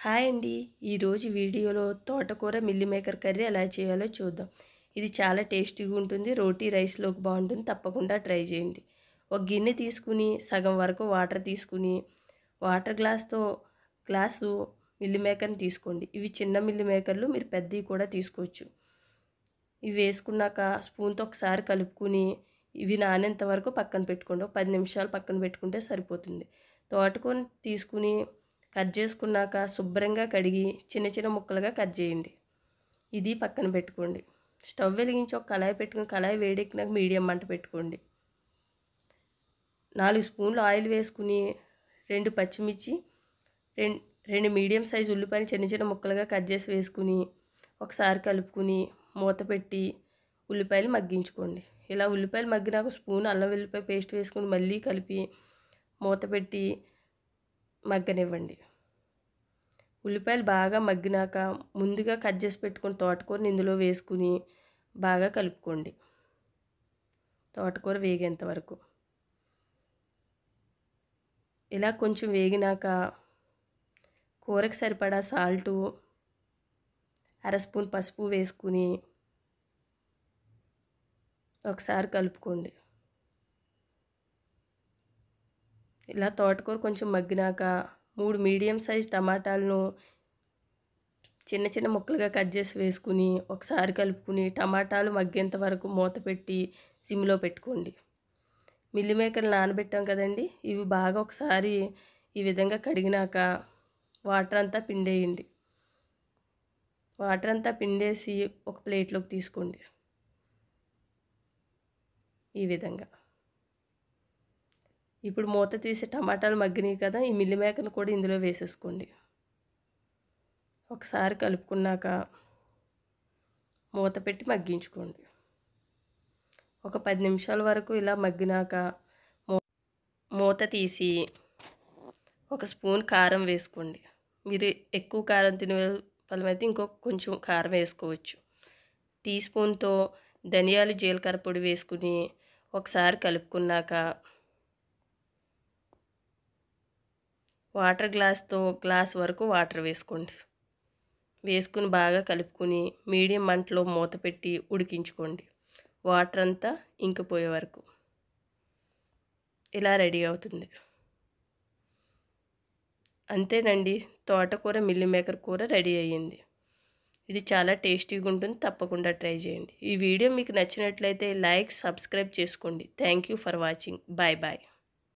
Hi అండి. ఈరోజు వీడియోలో తోటకూర మిల్ మేకర్ కర్రీ ఎలా చేయాలో చూద్దాం. ఇది చాలా టేస్టీగా ఉంటుంది. రోటీ రైస్లోకి బాగుంటుంది. తప్పకుండా ట్రై చేయండి. ఒక గిన్నె తీసుకుని సగం వరకు వాటర్ తీసుకుని వాటర్ గ్లాసు మిల్ మేకర్ని తీసుకోండి. ఇవి చిన్న మిల్ మేకర్లు, మీరు పెద్దవి కూడా తీసుకోవచ్చు. ఇవి వేసుకున్నాక స్పూన్తో ఒకసారి కలుపుకుని ఇవి నానేంత వరకు పక్కన పెట్టుకోండి. 10 నిమిషాలు పక్కన పెట్టుకుంటే సరిపోతుంది. తోటకూరని తీసుకుని కట్ చేసుకున్నాక శుభ్రంగా కడిగి చిన్న చిన్న ముక్కలుగా కట్ చేయండి. ఇది పక్కన పెట్టుకోండి. స్టవ్ వెలిగించి ఒక కళాయి పెట్టుకుని కళాయి వేడెక్కినాక మీడియం మంట పెట్టుకోండి. 4 స్పూన్లు ఆయిల్ వేసుకుని 2 పచ్చిమిర్చి, 2 మీడియం సైజు ఉల్లిపాయలు చిన్న చిన్న ముక్కలుగా కట్ చేసి వేసుకుని ఒకసారి కలుపుకుని మూత పెట్టి ఉల్లిపాయలు మగ్గించుకోండి. ఇలా ఉల్లిపాయలు మగ్గినాక స్పూన్ అల్లం వెల్లిపాయ పేస్ట్ వేసుకుని మళ్ళీ కలిపి మూత పెట్టి మగ్గనివ్వండి. ఉల్లిపాయలు బాగా మగ్గినాక ముందుగా కట్ చేసి పెట్టుకుని తోటకూరని ఇందులో వేసుకుని బాగా కలుపుకోండి. తోటకూర వేగేంత వరకు ఇలా కొంచెం వేగినాక కూరకు సరిపడా సాల్టు, 1/2 స్పూన్ పసుపు వేసుకుని ఒకసారి కలుపుకోండి. ఇలా తోటకూర కొంచెం మగ్గినాక 3 మీడియం సైజ్ టమాటాలను చిన్న చిన్న ముక్కలుగా కట్ చేసి వేసుకుని ఒకసారి కలుపుకుని టమాటాలు మగ్గేంత వరకు మూత పెట్టి సిమ్లో పెట్టుకోండి. మిల్ మేకర్లు నానబెట్టాం కదండి, ఇవి బాగా ఒకసారి ఈ విధంగా కడిగినాక వాటర్ అంతా పిండేయండి. వాటర్ అంతా పిండేసి ఒక ప్లేట్లోకి తీసుకోండి. ఈ విధంగా ఇప్పుడు మూత తీసి టమాటాలు మగ్గినాయి కదా, ఈ మిల్ మేకర్ని కూడా ఇందులో వేసేసుకోండి. ఒకసారి కలుపుకున్నాక మూత పెట్టి మగ్గించుకోండి. ఒక 10 నిమిషాల వరకు ఇలా మగ్గినాక మూత తీసి 1 స్పూన్ కారం వేసుకోండి. మీరు ఎక్కువ కారం తినే వాళ్ళమైతే కొంచెం కారం వేసుకోవచ్చు. టీ స్పూన్తో ధనియాలు జీలకర్ర పొడి వేసుకుని ఒకసారి కలుపుకున్నాక వాటర్ గ్లాస్ వరకు వాటర్ వేసుకోండి. వేసుకుని బాగా కలుపుకుని మీడియం మంటలో మూత పెట్టి ఉడికించుకోండి. వాటర్ అంతా ఇంకిపోయే వరకు. ఇలా రెడీ అవుతుంది. అంతేనండి, తోటకూర మిల్ మేకర్ కూర రెడీ అయ్యింది. ఇది చాలా టేస్టీగా ఉంటుంది. తప్పకుండా ట్రై చేయండి. ఈ వీడియో మీకు నచ్చినట్లయితే లైక్, సబ్స్క్రైబ్ చేసుకోండి. Thank you for watching. Bye bye.